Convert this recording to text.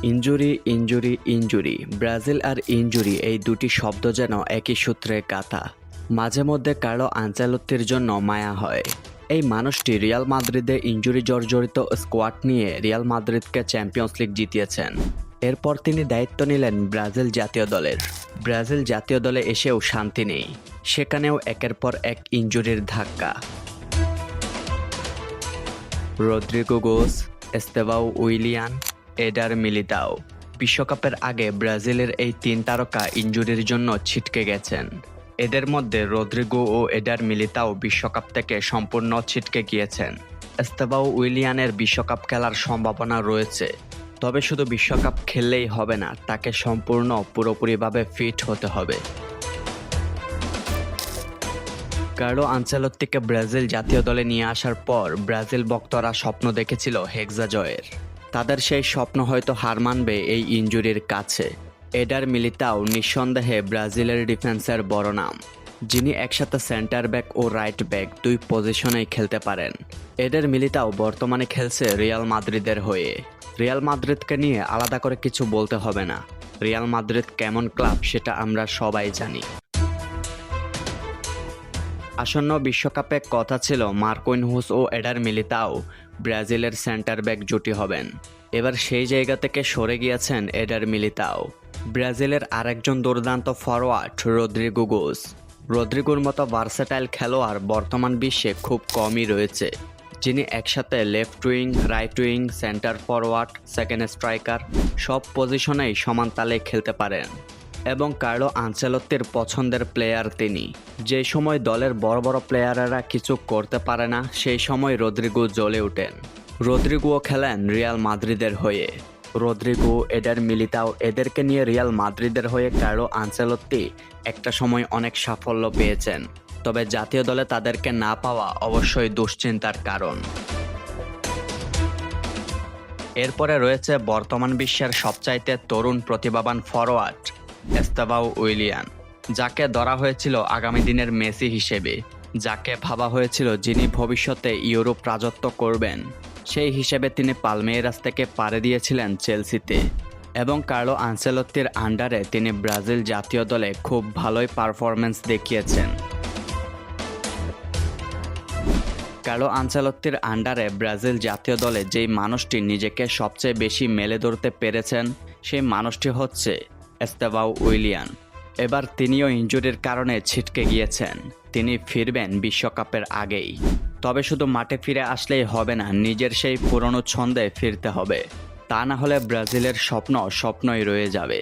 Injury injury injury Brazil আর injury এই দুটি শব্দ যেন একই সূত্রে গাঁথা। মাঝে মধ্যে কার্লো আনচেলত্তির জন্য মায়া হয়। এই মানুষটি রিয়াল মাদ্রিদে ইনজুরি জর্জরিত স্কোয়াড নিয়ে রিয়াল মাদ্রিদকে চ্যাম্পিয়ন্স লিগ জিতিয়েছেন। এরপর তিনি দায়িত্ব নিলেন ব্রাজিল জাতীয় দলের। ব্রাজিল জাতীয় দলে এসেও শান্তি নেই, সেখানেও একের পর এক ইনজুরির ধাক্কা। রদ্রিগো গোস, এস্তেভাও উইলিয়ান, এডার মিলিতাও। বিশ্বকাপের আগে ব্রাজিলের এই তিন তারকা ইনজুরির জন্য ছিটকে গেছেন। এদের মধ্যে রদ্রিগো ও এডার মিলিতাও বিশ্বকাপ থেকে সম্পূর্ণ ছিটকে গিয়েছেন। এস্তেভাও উইলিয়ানের বিশ্বকাপ খেলার সম্ভাবনা রয়েছে, তবে শুধু বিশ্বকাপ খেললেই হবে না, তাকে পুরোপুরিভাবে ফিট হতে হবে। কার্লো আনচেলত্তিকে ব্রাজিল জাতীয় দলে নিয়ে আসার পর ব্রাজিল ভক্তরা স্বপ্ন দেখেছিল হেক্সা জয়ের। তাদের সেই স্বপ্ন হয়তো হার মানবে এই ইনজুরির কাছে। এডার মিলিতাও নিঃসন্দেহে ব্রাজিলের ডিফেন্সের বড় নাম, যিনি একসাথে সেন্টার ব্যাক ও রাইট ব্যাক দুই পজিশনেই খেলতে পারেন। এডার মিলিতাও বর্তমানে খেলছে রিয়াল মাদ্রিদের হয়ে। রিয়াল মাদ্রিদকে নিয়ে আলাদা করে কিছু বলতে হবে না, রিয়াল মাদ্রিদ কেমন ক্লাব সেটা আমরা সবাই জানি। আসন্ন বিশ্বকাপে কথা ছিল মার্কোইনহুস ও এডার মিলিতাও ব্রাজিলের সেন্টার ব্যাক জুটি হবেন। এবার সেই জায়গা থেকে সরে গিয়েছেন এডার মিলিতাও। ব্রাজিলের আরেকজন দুর্দান্ত ফরওয়ার্ড রদ্রিগো গোস। রদ্রিগোর মতো ভার্সেটাইল খেলোয়াড় বর্তমান বিশ্বে খুব কমই রয়েছে, যিনি একসাথে left wing, right wing, centre forward, second striker সব পজিশনেই সমান তালে খেলতে পারেন। এবং কার্লো আনচেলত্তির পছন্দের প্লেয়ার তিনি। যে সময় দলের বড় বড় প্লেয়াররা কিছু করতে পারে না, সেই সময় রদ্রিগো জ্বলে ওঠেন। রদ্রিগোও খেলেন রিয়াল মাদ্রিদের হয়ে। রদ্রিগো, এডার মিলিতাও এদেরকে নিয়ে রিয়াল মাদ্রিদের হয়ে কার্লো আনচেলত্তি একটা সময় অনেক সাফল্য পেয়েছেন, তবে জাতীয় দলে তাদেরকে না পাওয়া অবশ্যই দুশ্চিন্তার কারণ। এরপরে রয়েছে বর্তমান বিশ্বের সবচাইতে তরুণ প্রতিভাবান ফরওয়ার্ড এস্তেভাও উইলিয়ান, যাকে ধরা হয়েছিল আগামী দিনের মেসি হিসেবে, যাকে ভাবা হয়েছিল যিনি ভবিষ্যতে ইউরোপ রাজত্ব করবেন। সেই হিসেবে তিনি পালমেইরাস থেকে পাড়ি দিয়েছিলেন চেলসিতে, এবং কার্লো আনচেলত্তির আন্ডারে তিনি ব্রাজিল জাতীয় দলে খুব ভালোই পারফরম্যান্স দেখিয়েছেন। কার্লো আনচেলত্তির আন্ডারে ব্রাজিল জাতীয় দলে যেই মানুষটি নিজেকে সবচেয়ে বেশি মেলে ধরতে পেরেছেন, সেই মানুষটি হচ্ছে এস্তেভাও উইলিয়ান। এবার তিনিও ইনজুরির কারণে ছিটকে গিয়েছেন। তিনি ফিরবেন বিশ্বকাপের আগেই, তবে শুধু মাঠে ফিরে আসলেই হবে না, নিজের সেই পুরনো ছন্দে ফিরতে হবে। তা না হলে ব্রাজিলের স্বপ্নই রয়ে যাবে।